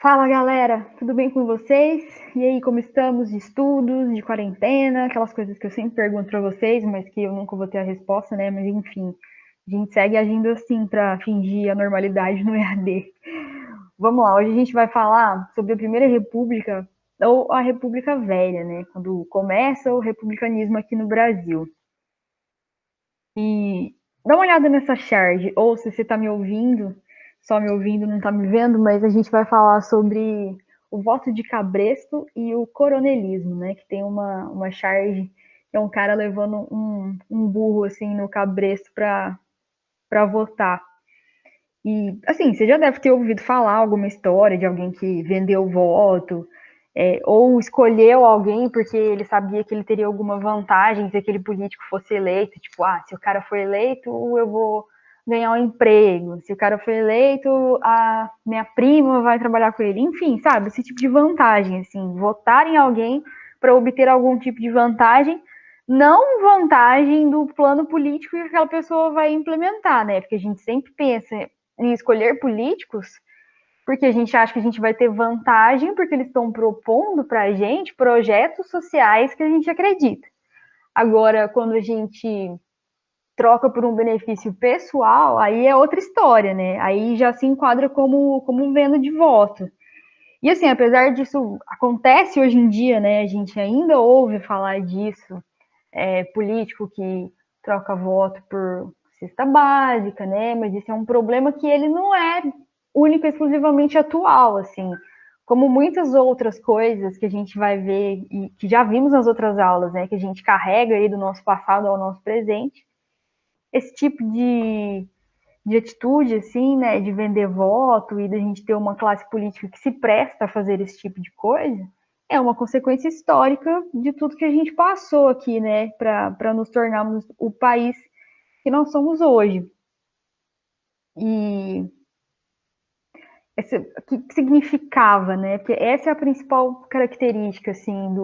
Fala galera, tudo bem com vocês? E aí, como estamos de estudos, de quarentena, aquelas coisas que eu sempre pergunto para vocês, mas que eu nunca vou ter a resposta, né? Mas enfim, a gente segue agindo assim para fingir a normalidade no EAD. Vamos lá, hoje a gente vai falar sobre a Primeira República ou a República Velha, né? Quando começa o republicanismo aqui no Brasil. E dá uma olhada nessa charge, ou se você está me ouvindo, só me ouvindo, não está me vendo, mas a gente vai falar sobre o voto de cabresto e o coronelismo, né? Que tem uma charge, que é um cara levando um burro assim no cabresto para votar. E assim, você já deve ter ouvido falar alguma história de alguém que vendeu o voto, ou escolheu alguém porque ele sabia que ele teria alguma vantagem se aquele político fosse eleito, tipo, se o cara for eleito, eu vou ganhar um emprego, se o cara for eleito, a minha prima vai trabalhar com ele, enfim, sabe, esse tipo de vantagem, assim, votar em alguém para obter algum tipo de vantagem, não vantagem do plano político que aquela pessoa vai implementar, né, porque a gente sempre pensa em escolher políticos porque a gente acha que a gente vai ter vantagem, porque eles estão propondo para a gente projetos sociais que a gente acredita. Agora, quando a gente troca por um benefício pessoal, aí é outra história, né? Aí já se enquadra como venda de voto. E assim, apesar disso acontece hoje em dia, né? A gente ainda ouve falar disso, político que troca voto por cesta básica, né? Mas isso é um problema que ele não é único e exclusivamente atual, assim. Como muitas outras coisas que a gente vai ver e que já vimos nas outras aulas, né? Que a gente carrega aí do nosso passado ao nosso presente. Esse tipo de atitude, assim, né? De vender voto e da gente ter uma classe política que se presta a fazer esse tipo de coisa, é uma consequência histórica de tudo que a gente passou aqui, né, para nos tornarmos o país que nós somos hoje. E o que significava, né? Porque essa é a principal característica, assim,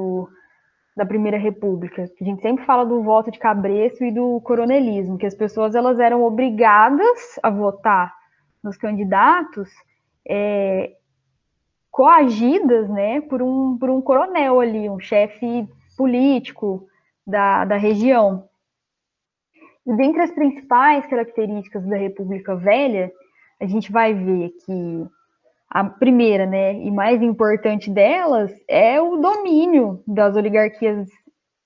da Primeira República. A gente sempre fala do voto de cabresto e do coronelismo, que as pessoas elas eram obrigadas a votar nos candidatos coagidas, né, por um coronel ali, um chefe político da região. E dentre as principais características da República Velha, a gente vai ver que a primeira, né, e mais importante delas é o domínio das oligarquias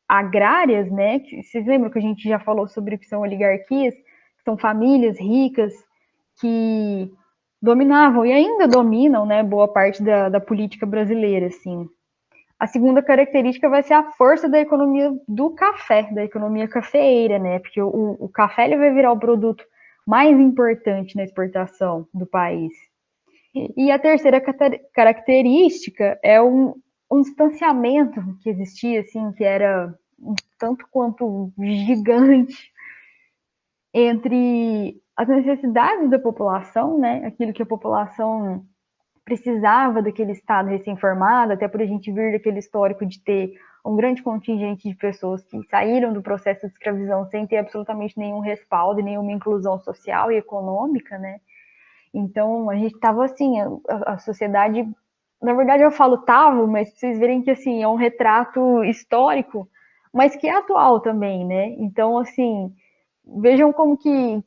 agrárias, né? Vocês lembram que a gente já falou sobre o que são oligarquias? São famílias ricas que dominavam e ainda dominam, né, boa parte da política brasileira, assim. A segunda característica vai ser a força da economia do café, da economia cafeeira, né? Porque o café ele vai virar o produto mais importante na exportação do país. E a terceira característica é um distanciamento que existia, assim, que era um tanto quanto gigante entre as necessidades da população, né? Aquilo que a população precisava daquele Estado recém-formado, até por a gente vir daquele histórico de ter um grande contingente de pessoas que saíram do processo de escravidão sem ter absolutamente nenhum respaldo e nenhuma inclusão social e econômica, né? Então, a gente estava assim, a sociedade, na verdade eu falo tava, mas pra vocês verem que assim, é um retrato histórico, mas que é atual também, né? Então, assim, vejam como que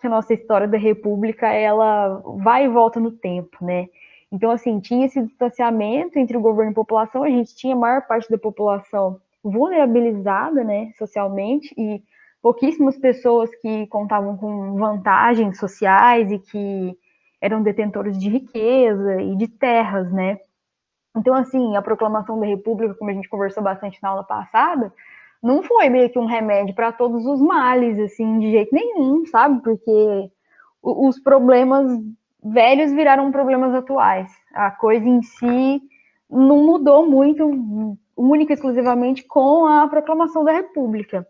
a nossa história da República, ela vai e volta no tempo, né? Então, assim, tinha esse distanciamento entre o governo e a população, a gente tinha a maior parte da população vulnerabilizada, né, socialmente, e pouquíssimas pessoas que contavam com vantagens sociais e que eram detentores de riqueza e de terras, né? Então, assim, a proclamação da República, como a gente conversou bastante na aula passada, não foi meio que um remédio para todos os males, assim, de jeito nenhum, sabe? Porque os problemas velhos viraram problemas atuais. A coisa em si não mudou muito, única e exclusivamente com a proclamação da República.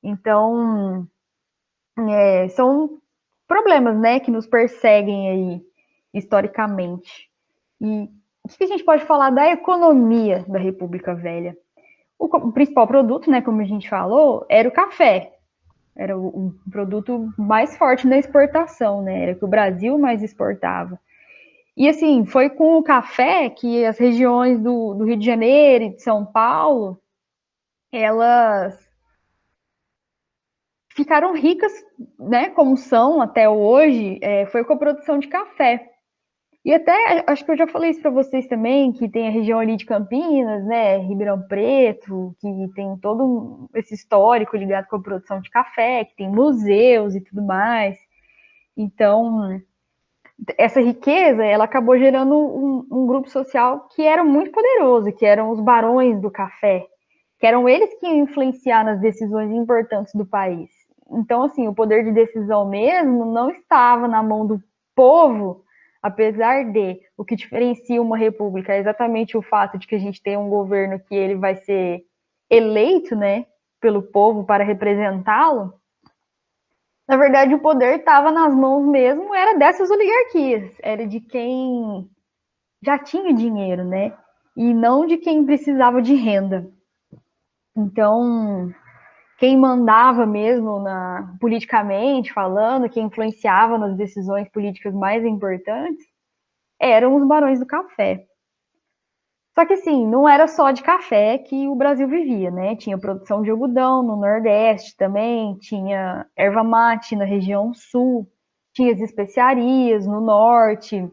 Então, são problemas, né, que nos perseguem aí historicamente. E o que a gente pode falar da economia da República Velha? O principal produto, né, como a gente falou, era o café. Era o produto mais forte na exportação, né? Era que o Brasil mais exportava. E assim, foi com o café que as regiões do Rio de Janeiro e de São Paulo, elas ficaram ricas, né, como são até hoje, foi com a produção de café. E até, acho que eu já falei isso para vocês também, que tem a região ali de Campinas, né, Ribeirão Preto, que tem todo esse histórico ligado com a produção de café, que tem museus e tudo mais. Então, essa riqueza, ela acabou gerando um grupo social que era muito poderoso, que eram os barões do café, que eram eles que iam influenciar nas decisões importantes do país. Então, assim, o poder de decisão mesmo não estava na mão do povo, apesar de o que diferencia uma república é exatamente o fato de que a gente tem um governo que ele vai ser eleito, né, pelo povo para representá-lo. Na verdade, o poder estava nas mãos mesmo, era dessas oligarquias, era de quem já tinha dinheiro, né? E não de quem precisava de renda. Então, quem mandava mesmo politicamente falando, quem influenciava nas decisões políticas mais importantes, eram os barões do café. Só que assim, não era só de café que o Brasil vivia, né? Tinha produção de algodão no Nordeste também, tinha erva mate na região sul, tinha as especiarias no Norte.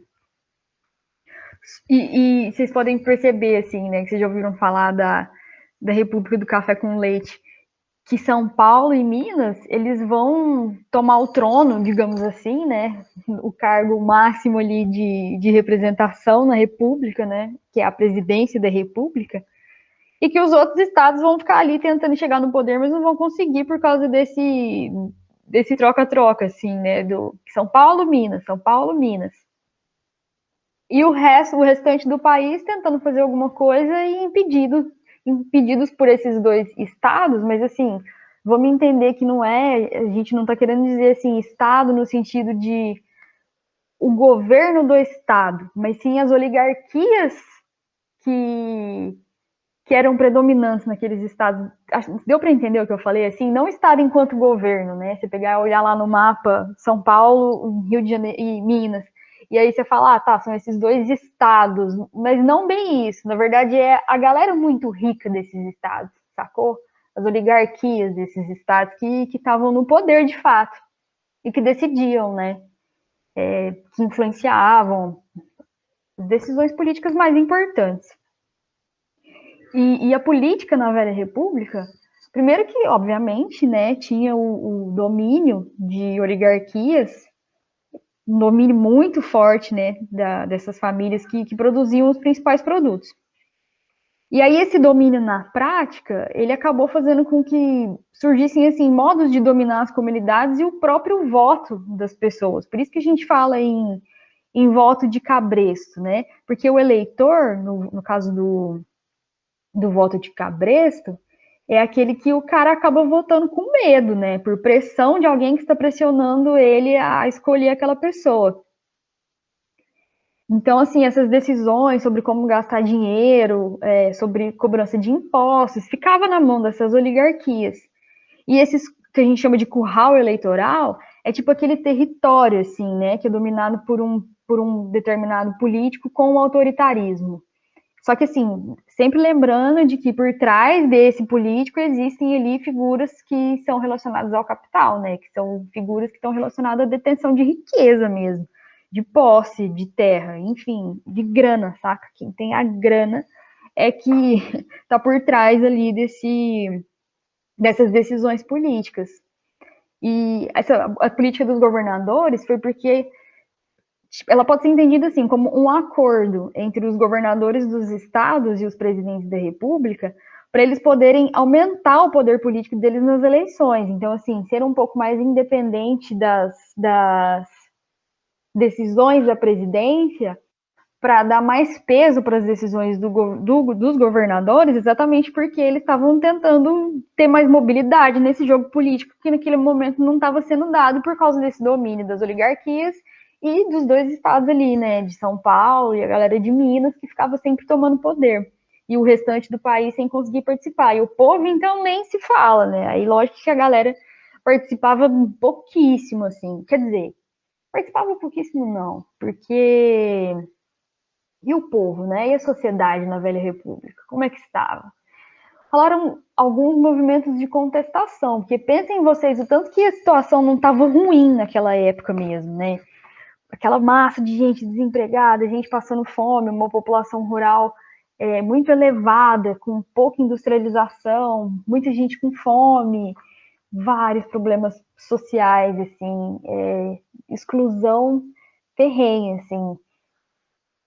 E vocês podem perceber, assim, né, que vocês já ouviram falar da República do Café com Leite, que São Paulo e Minas, eles vão tomar o trono, digamos assim, né, o cargo máximo ali de representação na República, né, que é a presidência da República, e que os outros estados vão ficar ali tentando chegar no poder, mas não vão conseguir por causa desse troca-troca, assim, né, do São Paulo, Minas, São Paulo, Minas. E o restante do país tentando fazer alguma coisa e impedidos por esses dois estados, mas assim, vamos entender que não é, a gente não está querendo dizer assim, estado no sentido de o governo do estado, mas sim as oligarquias que, que eram predominantes naqueles estados. Deu para entender o que eu falei? Assim, não estado enquanto governo, né? Você pegar, olhar lá no mapa, São Paulo, Rio de Janeiro e Minas, e aí você fala, ah, tá, são esses dois estados, mas não bem isso. Na verdade, é a galera muito rica desses estados, sacou? As oligarquias desses estados que estavam no poder de fato e que decidiam, né? Que influenciavam as decisões políticas mais importantes. E a política na Velha República, primeiro que, obviamente, né, tinha o domínio de oligarquias, um domínio muito forte, né, dessas famílias que produziam os principais produtos. E aí esse domínio na prática, ele acabou fazendo com que surgissem assim modos de dominar as comunidades e o próprio voto das pessoas. Por isso que a gente fala em voto de cabresto, né? Porque o eleitor, no caso do voto de cabresto, é aquele que o cara acaba votando com medo, né? Por pressão de alguém que está pressionando ele a escolher aquela pessoa. Então, assim, essas decisões sobre como gastar dinheiro, sobre cobrança de impostos, ficava na mão dessas oligarquias. E esses que a gente chama de curral eleitoral é tipo aquele território, assim, né, que é dominado por um determinado político com o autoritarismo. Só que, assim, sempre lembrando de que por trás desse político existem ali figuras que são relacionadas ao capital, né? Que são figuras que estão relacionadas à detenção de riqueza mesmo, de posse, de terra, enfim, de grana, saca? Quem tem a grana é que tá por trás ali dessas decisões políticas. E a política dos governadores foi porque ela pode ser entendida assim como um acordo entre os governadores dos estados e os presidentes da república para eles poderem aumentar o poder político deles nas eleições. Então, assim, ser um pouco mais independente das decisões da presidência para dar mais peso para as decisões dos governadores, exatamente porque eles estavam tentando ter mais mobilidade nesse jogo político que naquele momento não estava sendo dado por causa desse domínio das oligarquias e dos dois estados ali, né, de São Paulo e a galera de Minas, que ficava sempre tomando poder. E o restante do país sem conseguir participar. E o povo, então, nem se fala, né? Aí, lógico que a galera participava pouquíssimo, assim. Quer dizer, participava pouquíssimo, não. Porque E o povo, né? E a sociedade na Velha República? Como é que estava? Rolaram alguns movimentos de contestação, porque pensem vocês o tanto que a situação não estava ruim naquela época mesmo, né? Aquela massa de gente desempregada, gente passando fome, uma população rural muito elevada, com pouca industrialização, muita gente com fome, vários problemas sociais, assim, exclusão ferrenha, assim,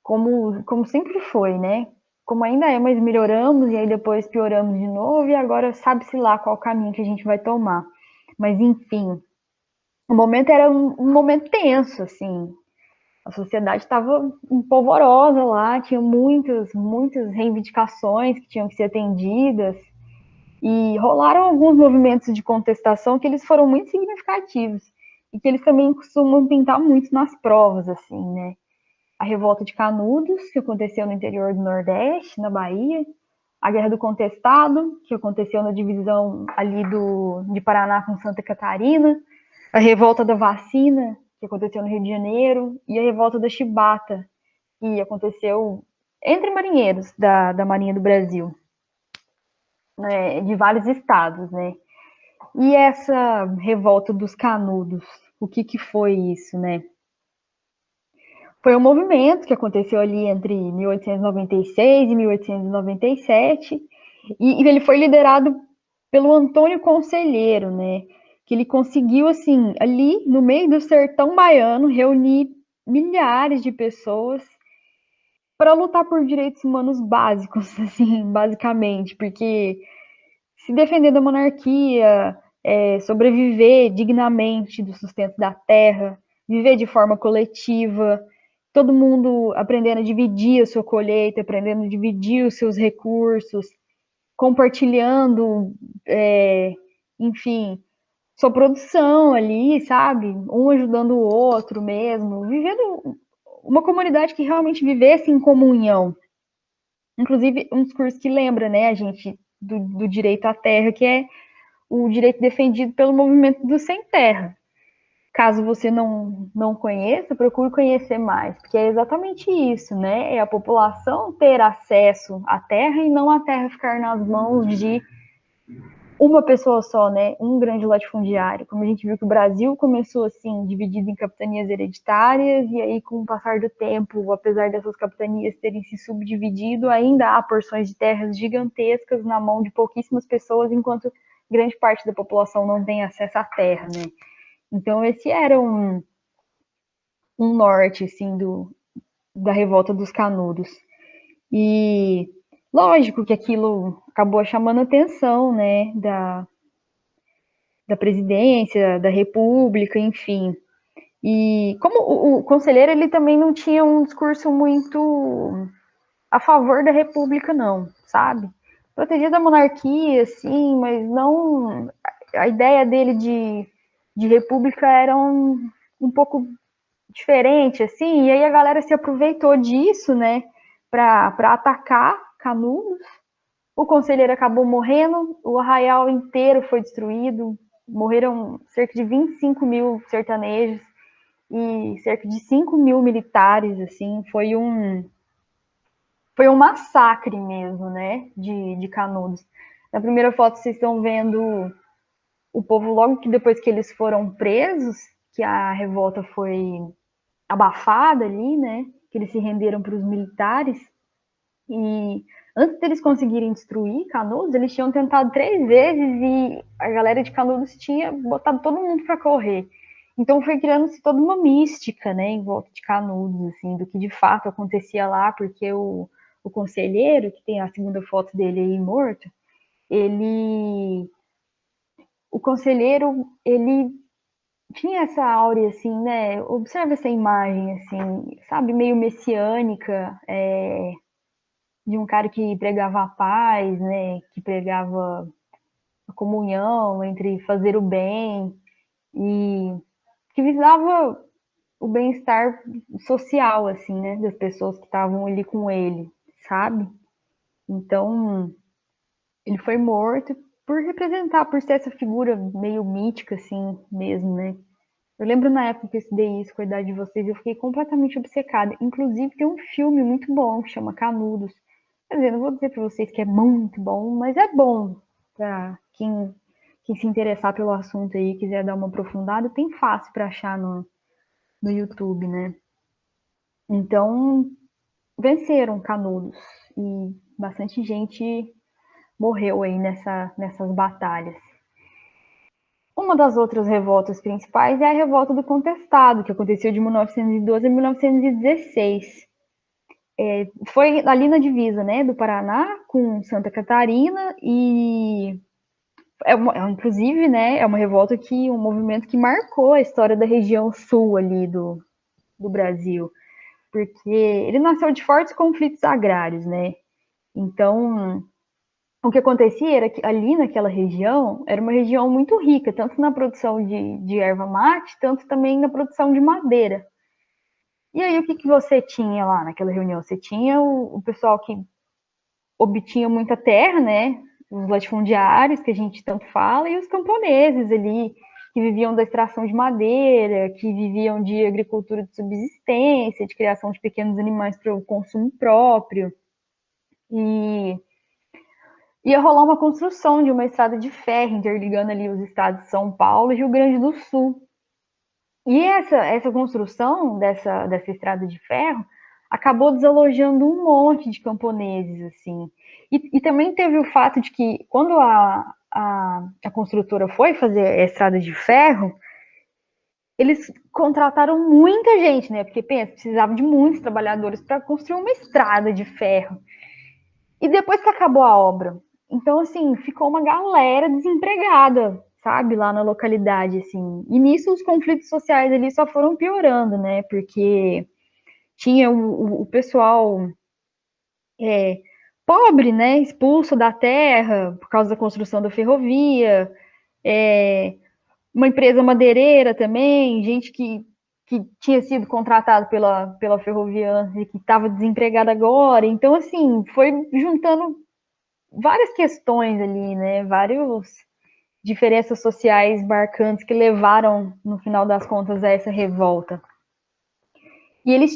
como sempre foi, né? Como ainda é, mas melhoramos e aí depois pioramos de novo e agora sabe-se lá qual caminho que a gente vai tomar. Mas enfim, o momento era um momento tenso, assim. A sociedade estava polvorosa lá, tinha muitas reivindicações que tinham que ser atendidas e rolaram alguns movimentos de contestação que eles foram muito significativos e que eles também costumam pintar muito nas provas, assim, né? A revolta de Canudos, que aconteceu no interior do Nordeste, na Bahia, a Guerra do Contestado, que aconteceu na divisão ali de Paraná com Santa Catarina, a revolta da vacina, que aconteceu no Rio de Janeiro, e a revolta da chibata, que aconteceu entre marinheiros da Marinha do Brasil, né, de vários estados, né? E essa revolta dos Canudos, o que foi isso, né? Foi um movimento que aconteceu ali entre 1896 e 1897, e ele foi liderado pelo Antônio Conselheiro, né? Que ele conseguiu, assim, ali no meio do sertão baiano, reunir milhares de pessoas para lutar por direitos humanos básicos, assim, basicamente, porque se defender da monarquia, sobreviver dignamente do sustento da terra, viver de forma coletiva, todo mundo aprendendo a dividir a sua colheita, aprendendo a dividir os seus recursos, compartilhando, enfim, sua produção ali, sabe? Um ajudando o outro mesmo, vivendo uma comunidade que realmente vivesse em comunhão. Inclusive, um discurso que lembra, né, a gente do direito à terra, que é o direito defendido pelo movimento do sem terra. Caso você não conheça, procure conhecer mais, porque é exatamente isso, né? É a população ter acesso à terra e não a terra ficar nas mãos de uma pessoa só, né? Um grande latifundiário. Como a gente viu que o Brasil começou assim, dividido em capitanias hereditárias, e aí, com o passar do tempo, apesar dessas capitanias terem se subdividido, ainda há porções de terras gigantescas na mão de pouquíssimas pessoas, enquanto grande parte da população não tem acesso à terra, né? Então, esse era um norte, assim, da revolta dos Canudos. E lógico que aquilo acabou chamando a atenção, né, da presidência, da república, enfim. E como o conselheiro, ele também não tinha um discurso muito a favor da república, não, sabe? Protegia da monarquia, sim, mas não... A ideia dele de república era um pouco diferente, assim, e aí a galera se aproveitou disso, né, para atacar Canudos. O conselheiro acabou morrendo, o arraial inteiro foi destruído, morreram cerca de 25 mil sertanejos e cerca de 5 mil militares, assim, foi um massacre mesmo, né, de Canudos. Na primeira foto vocês estão vendo o povo logo que depois que eles foram presos, que a revolta foi abafada ali, né, que eles se renderam para os militares, e antes deles conseguirem destruir Canudos, eles tinham tentado 3 vezes e a galera de Canudos tinha botado todo mundo para correr. Então foi criando-se toda uma mística, né, em volta de Canudos, assim, do que de fato acontecia lá, porque o conselheiro, que tem a segunda foto dele aí morto, ele... O conselheiro, ele tinha essa áurea, assim, né, observa essa imagem, assim, sabe, meio messiânica, de um cara que pregava a paz, né, que pregava a comunhão entre fazer o bem e que visava o bem-estar social, assim, né, das pessoas que estavam ali com ele, sabe? Então, ele foi morto por representar, por ser essa figura meio mítica, assim, mesmo, né, Eu lembro na época que eu estudei isso com a idade de vocês, eu fiquei completamente obcecada. Inclusive, tem um filme muito bom que chama Canudos. Quer dizer, não vou dizer para vocês que é muito bom, mas é bom para quem se interessar pelo assunto aí, quiser dar uma aprofundada, tem fácil para achar no YouTube, né? Então, venceram Canudos e bastante gente morreu aí nessas batalhas. Uma das outras revoltas principais é a revolta do Contestado, que aconteceu de 1912 a 1916. Foi ali na divisa, né, do Paraná com Santa Catarina e inclusive, né, é uma revolta um movimento que marcou a história da região sul ali do Brasil, porque ele nasceu de fortes conflitos agrários, né? Então, o que acontecia era que ali naquela região era uma região muito rica, tanto na produção de erva mate, tanto também na produção de madeira. E aí, o que você tinha lá naquela reunião? Você tinha o pessoal que obtinha muita terra, né? Os latifundiários, que a gente tanto fala, e os camponeses ali, que viviam da extração de madeira, que viviam de agricultura de subsistência, de criação de pequenos animais para o consumo próprio. E ia rolar uma construção de uma estrada de ferro interligando ali os estados de São Paulo e Rio Grande do Sul. E essa construção dessa estrada de ferro acabou desalojando um monte de camponeses, assim. E também teve o fato de que, quando a construtora foi fazer a estrada de ferro, eles contrataram muita gente, né? Porque, pensa, precisavam de muitos trabalhadores para construir uma estrada de ferro. E depois que acabou a obra, então, assim, ficou uma galera desempregada, sabe, lá na localidade, assim. E nisso os conflitos sociais ali só foram piorando, né? Porque tinha o pessoal pobre, né, expulso da terra por causa da construção da ferrovia, uma empresa madeireira também, gente que tinha sido contratado pela ferrovia e que estava desempregada agora. Então, assim, foi juntando várias questões ali, né? Várias diferenças sociais marcantes que levaram, no final das contas, a essa revolta. E eles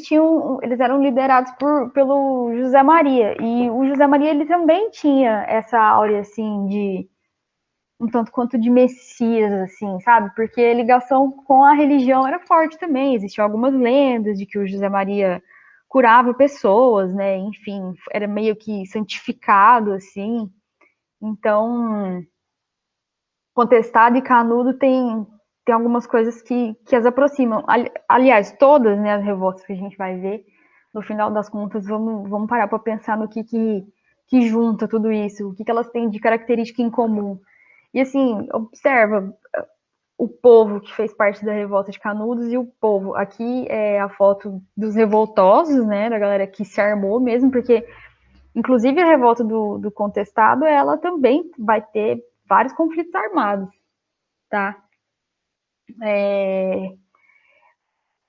eram liderados pelo José Maria. E o José Maria, ele também tinha essa áurea, assim, de um tanto quanto de messias, assim, sabe? Porque a ligação com a religião era forte também. Existiam algumas lendas de que o José Maria curava pessoas, né? Enfim, era meio que santificado, assim. Então, Contestado e Canudo tem algumas coisas que as aproximam. Aliás, todas, né, as revoltas que a gente vai ver, no final das contas, vamos parar para pensar no que junta tudo isso, o que elas têm de característica em comum. E assim, observa o povo que fez parte da revolta de Canudos e o povo. Aqui é a foto dos revoltosos, né, da galera que se armou mesmo, porque inclusive a revolta do Contestado, ela também vai ter vários conflitos armados, tá?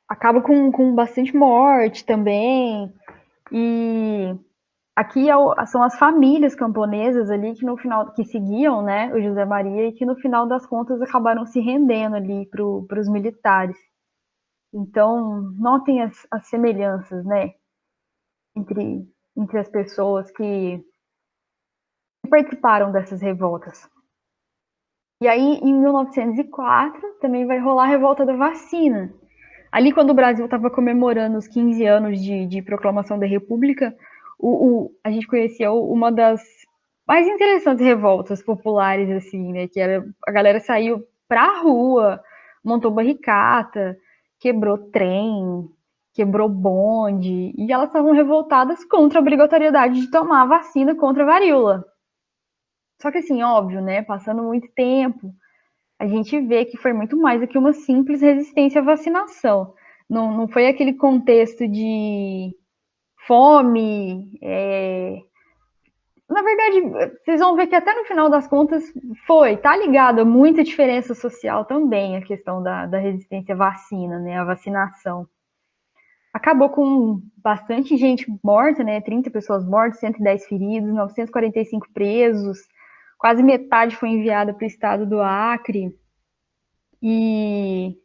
Acaba com bastante morte também. E aqui são as famílias camponesas ali que no final que seguiam, né, o José Maria e que no final das contas acabaram se rendendo ali para os militares. Então, notem as semelhanças, né, entre as pessoas que participaram dessas revoltas. E aí, em 1904, também vai rolar a revolta da vacina. Ali, quando o Brasil estava comemorando os 15 anos de proclamação da República, a gente conheceu uma das mais interessantes revoltas populares, assim, né? Que era a galera saiu pra rua, montou barricata, quebrou trem, quebrou bonde, e elas estavam revoltadas contra a obrigatoriedade de tomar a vacina contra a varíola. Só que, assim, óbvio, né? Passando muito tempo, a gente vê que foi muito mais do que uma simples resistência à vacinação. Não foi aquele contexto de fome. Na verdade, vocês vão ver que até no final das contas tá ligado a muita diferença social também a questão da resistência à vacina, né? A vacinação. Acabou com bastante gente morta, né? 30 pessoas mortas, 110 feridos, 945 presos, quase metade foi enviada para o estado do Acre. E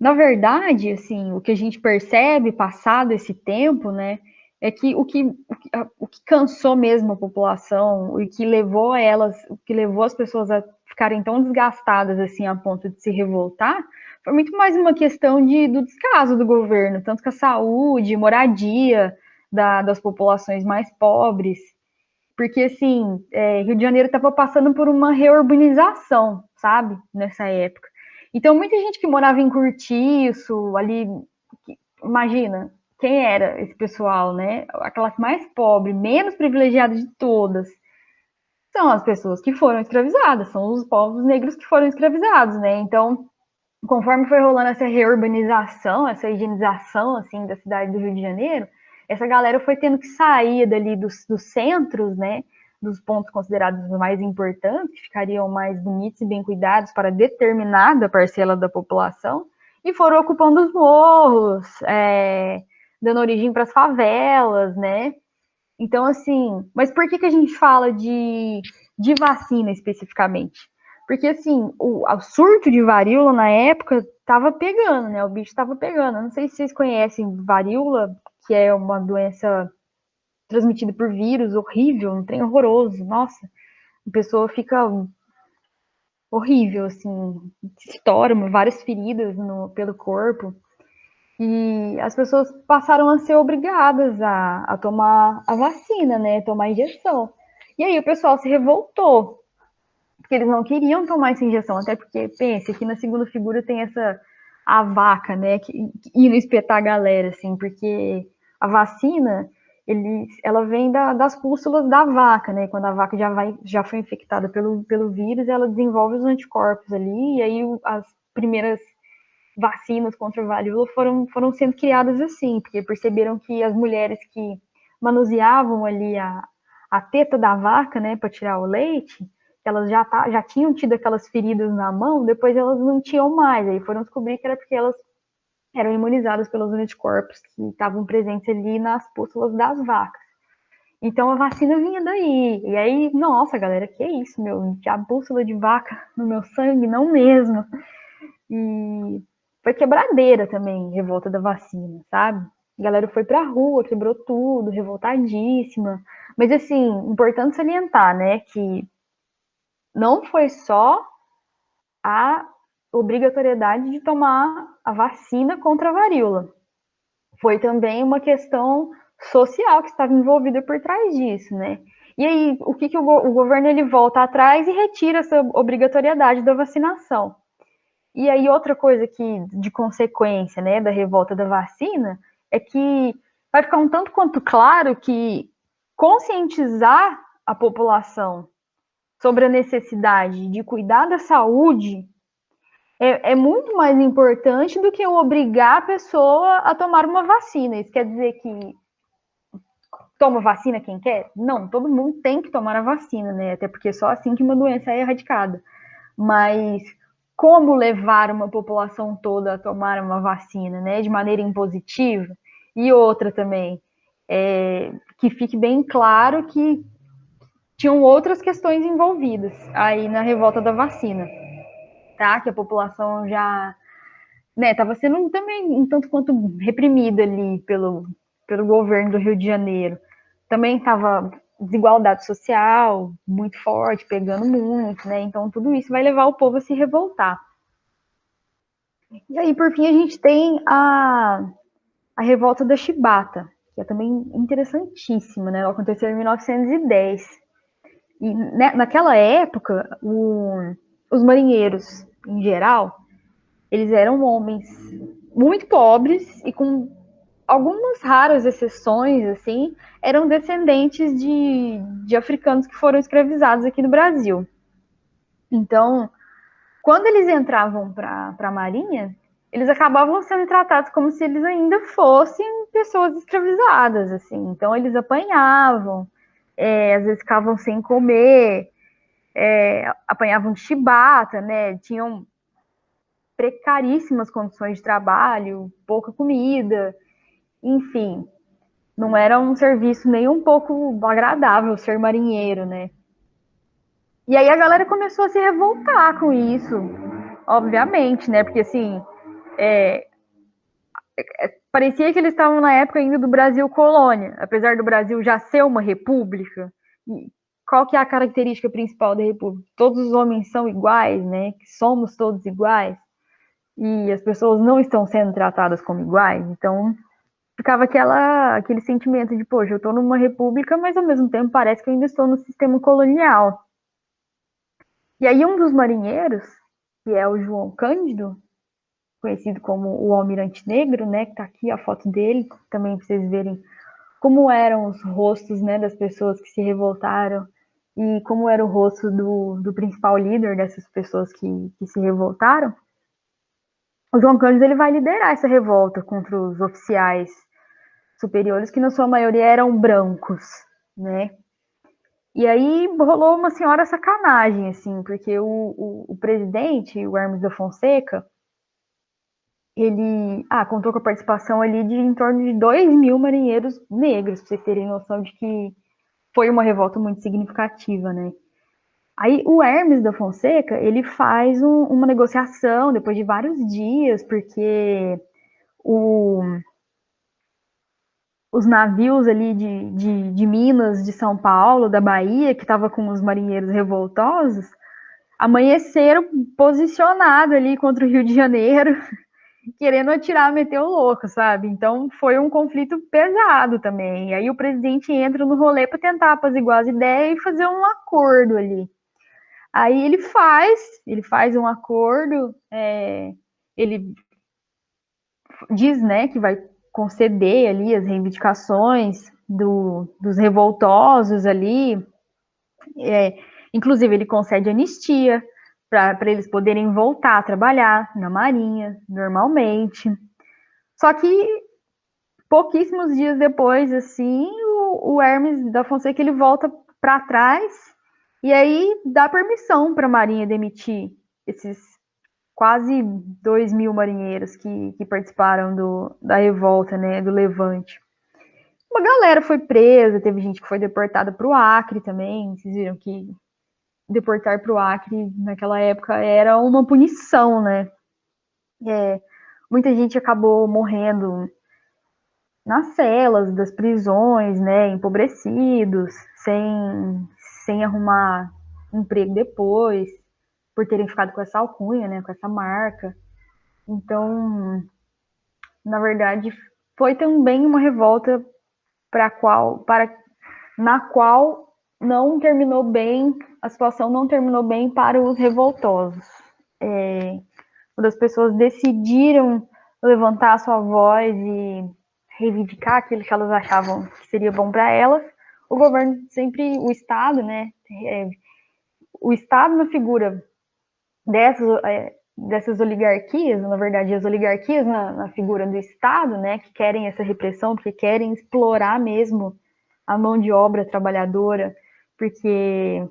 Na verdade, assim, o que a gente percebe passado esse tempo, né, é que o que cansou mesmo a população, o que levou elas, o que levou as pessoas a ficarem tão desgastadas assim a ponto de se revoltar, foi muito mais uma questão do descaso do governo, tanto com a saúde, moradia das populações mais pobres, porque assim, Rio de Janeiro estava passando por uma reurbanização, sabe, nessa época. Então, muita gente que morava em Cortiço, ali, imagina, quem era esse pessoal, né? A classe mais pobre, menos privilegiada de todas, são as pessoas que foram escravizadas, são os povos negros que foram escravizados, né? Então, conforme foi rolando essa reurbanização, essa higienização, assim, da cidade do Rio de Janeiro, essa galera foi tendo que sair dali dos centros, né? Dos pontos considerados mais importantes, que ficariam mais bonitos e bem cuidados para determinada parcela da população, e foram ocupando os morros, dando origem para as favelas, né? Então, assim, mas por que a gente fala de vacina especificamente? Porque, assim, o surto de varíola na época estava pegando, né? O bicho estava pegando. Eu não sei se vocês conhecem varíola, que é uma doença transmitida por vírus, horrível, um trem horroroso. Nossa, a pessoa fica horrível, assim, estoura várias feridas pelo corpo. E as pessoas passaram a ser obrigadas a tomar a vacina, né? Tomar a injeção. E aí o pessoal se revoltou, porque eles não queriam tomar essa injeção, até porque, pense, aqui na segunda figura tem a vaca, né? Que indo espetar a galera, assim, porque a vacina, ela vem das pústulas da vaca, né? Quando a vaca já foi infectada pelo vírus, ela desenvolve os anticorpos ali, e aí as primeiras vacinas contra a varíola foram sendo criadas assim, porque perceberam que as mulheres que manuseavam ali a teta da vaca, né, para tirar o leite, elas já tinham tido aquelas feridas na mão, depois elas não tinham mais, aí foram descobrir que era porque elas eram imunizadas pelos anticorpos que estavam presentes ali nas pústulas das vacas. Então a vacina vinha daí. E aí, nossa, galera, que é isso, meu? A bússola de vaca no meu sangue? Não mesmo. E foi quebradeira também, revolta da vacina, sabe? A galera foi pra rua, quebrou tudo, revoltadíssima. Mas, assim, importante salientar, né, que não foi só a obrigatoriedade de tomar a vacina contra a varíola. Foi também uma questão social que estava envolvida por trás disso, né? E aí, o governo ele volta atrás e retira essa obrigatoriedade da vacinação. E aí, outra coisa que, de consequência, né, da revolta da vacina, é que vai ficar um tanto quanto claro que conscientizar a população sobre a necessidade de cuidar da saúde é muito mais importante do que obrigar a pessoa a tomar uma vacina. Isso quer dizer que toma vacina quem quer? Não, todo mundo tem que tomar a vacina, né? Até porque é só assim que uma doença é erradicada. Mas como levar uma população toda a tomar uma vacina, né, de maneira impositiva? E outra também, que fique bem claro que tinham outras questões envolvidas aí na revolta da vacina, tá? Que a população já, né, estava sendo também um tanto quanto reprimida ali pelo governo do Rio de Janeiro. Também estava desigualdade social muito forte, pegando muito, né? Então tudo isso vai levar o povo a se revoltar. E aí, por fim, a gente tem a revolta da Chibata, que é também interessantíssima, né? Ela aconteceu em 1910. E naquela época, os marinheiros, em geral, eles eram homens muito pobres e com algumas raras exceções, assim, eram descendentes de africanos que foram escravizados aqui no Brasil. Então, quando eles entravam para a Marinha, eles acabavam sendo tratados como se eles ainda fossem pessoas escravizadas, assim. Então, eles apanhavam, às vezes ficavam sem comer, apanhavam de chibata, né? Tinham precaríssimas condições de trabalho, pouca comida, enfim. Não era um serviço nem um pouco agradável ser marinheiro, né? E aí a galera começou a se revoltar com isso, obviamente, né? Porque assim, parecia que eles estavam na época ainda do Brasil colônia, apesar do Brasil já ser uma república. E qual que é a característica principal da república? Todos os homens são iguais, né? Somos todos iguais. E as pessoas não estão sendo tratadas como iguais. Então, ficava aquele sentimento de, poxa, eu estou numa república, mas ao mesmo tempo parece que eu ainda estou no sistema colonial. E aí um dos marinheiros, que é o João Cândido, conhecido como o Almirante Negro, né, que está aqui a foto dele, também para vocês verem como eram os rostos, né, das pessoas que se revoltaram e como era o rosto do principal líder dessas pessoas que se revoltaram. O João Cândido ele vai liderar essa revolta contra os oficiais superiores, que na sua maioria eram brancos, né? E aí rolou uma senhora sacanagem, assim, porque o presidente, o Hermes da Fonseca, ele contou com a participação ali de em torno de 2.000 marinheiros negros, para vocês terem noção de que foi uma revolta muito significativa, né? Aí o Hermes da Fonseca, ele faz uma negociação depois de vários dias, porque os navios ali de Minas, de São Paulo, da Bahia, que estava com os marinheiros revoltosos, amanheceram posicionados ali contra o Rio de Janeiro, querendo atirar, meter o louco, sabe? Então foi um conflito pesado também. E aí o presidente entra no rolê para tentar apaziguar as ideias e fazer um acordo ali. Aí ele faz um acordo, ele diz, né, que vai conceder ali as reivindicações dos revoltosos ali, inclusive ele concede anistia para eles poderem voltar a trabalhar na Marinha normalmente. Só que pouquíssimos dias depois, assim, o Hermes da Fonseca ele volta para trás e aí dá permissão para a Marinha demitir esses quase 2.000 marinheiros que participaram da revolta, né, do Levante. Uma galera foi presa, teve gente que foi deportada para o Acre também. Vocês viram que deportar para o Acre naquela época era uma punição, né? Muita gente acabou morrendo nas celas das prisões, né, empobrecidos, sem arrumar emprego depois, por terem ficado com essa alcunha, né, com essa marca. Então, na verdade, foi também uma revolta na qual não terminou bem, a situação não terminou bem para os revoltosos. Quando as pessoas decidiram levantar a sua voz e reivindicar aquilo que elas achavam que seria bom para elas, o governo sempre, o Estado, né, o Estado na figura dessas oligarquias, na verdade, as oligarquias na figura do Estado, né, que querem essa repressão, porque querem explorar mesmo a mão de obra trabalhadora, porque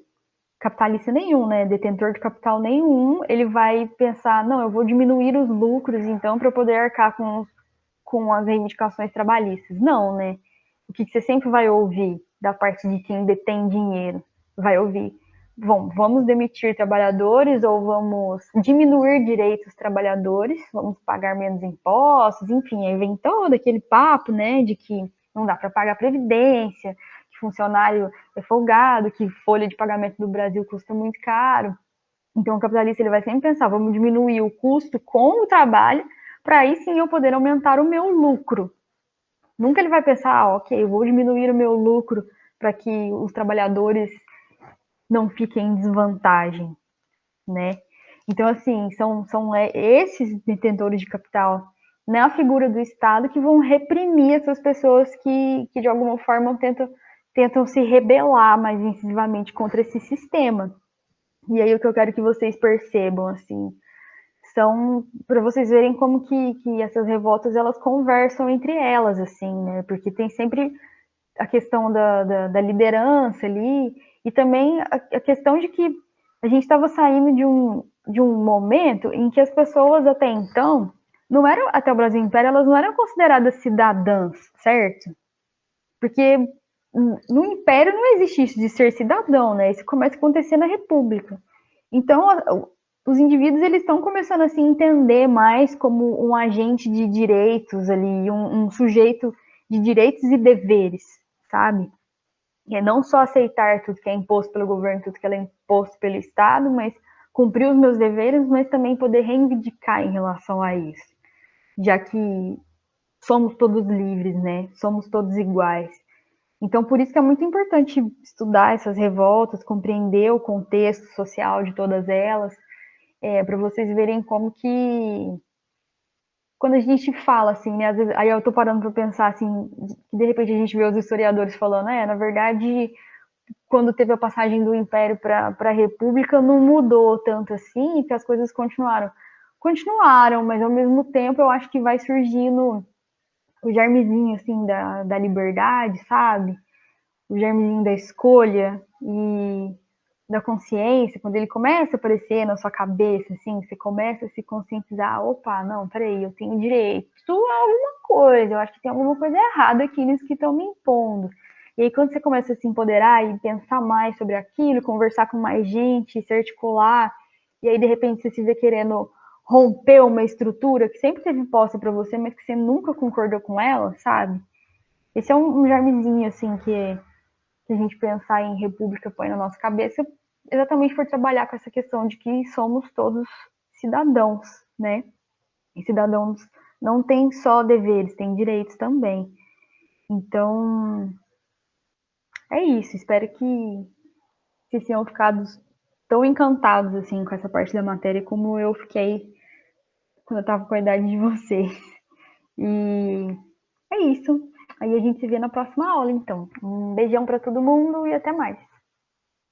capitalista nenhum, né, detentor de capital nenhum, ele vai pensar, não, eu vou diminuir os lucros, então, para poder arcar com as reivindicações trabalhistas. Não, né? O que você sempre vai ouvir da parte de quem detém dinheiro? Vai ouvir, bom, vamos demitir trabalhadores ou vamos diminuir direitos dos trabalhadores, vamos pagar menos impostos, enfim, aí vem todo aquele papo, né, de que não dá para pagar previdência, que funcionário é folgado, que folha de pagamento do Brasil custa muito caro. Então o capitalista ele vai sempre pensar, vamos diminuir o custo com o trabalho, para aí sim eu poder aumentar o meu lucro. Nunca ele vai pensar, ok, eu vou diminuir o meu lucro para que os trabalhadores não fiquem em desvantagem, né? Então, assim, são esses detentores de capital, né, a figura do Estado, que vão reprimir essas pessoas que de alguma forma tentam se rebelar mais incisivamente contra esse sistema. E aí o que eu quero que vocês percebam, assim, são para vocês verem como que essas revoltas elas conversam entre elas, assim, né? Porque tem sempre a questão da liderança ali, e também a questão de que a gente estava saindo de um momento em que as pessoas até então, não eram, até o Brasil Império, elas não eram consideradas cidadãs, certo? Porque no Império não existe isso de ser cidadão, né? Isso começa a acontecer na República. Então, os indivíduos eles estão começando a se entender mais como um agente de direitos ali, um sujeito de direitos e deveres, sabe? É não só aceitar tudo que é imposto pelo governo, tudo que é imposto pelo Estado, mas cumprir os meus deveres, mas também poder reivindicar em relação a isso, já que somos todos livres, né? Somos todos iguais. Então, por isso que é muito importante estudar essas revoltas, compreender o contexto social de todas elas, para vocês verem como que quando a gente fala assim, né, às vezes, aí eu tô parando para pensar assim, de repente a gente vê os historiadores falando, na verdade, quando teve a passagem do Império para a República, não mudou tanto assim, que as coisas continuaram. Continuaram, mas ao mesmo tempo eu acho que vai surgindo o germezinho assim da liberdade, sabe? O germezinho da escolha e da consciência, quando ele começa a aparecer na sua cabeça, assim, você começa a se conscientizar, opa, não, peraí, eu tenho direito a alguma coisa, eu acho que tem alguma coisa errada aqui nisso que estão me impondo. E aí, quando você começa a se empoderar e pensar mais sobre aquilo, conversar com mais gente, se articular, e aí, de repente, você se vê querendo romper uma estrutura que sempre teve posse para você, mas que você nunca concordou com ela, sabe? Esse é um germezinho, assim, que a gente pensar em república põe na nossa cabeça, exatamente por trabalhar com essa questão de que somos todos cidadãos, né? E cidadãos não têm só deveres, têm direitos também. Então, é isso. Espero que vocês tenham ficado tão encantados assim com essa parte da matéria como eu fiquei quando eu estava com a idade de vocês. E é isso. Aí a gente se vê na próxima aula, então. Um beijão para todo mundo e até mais.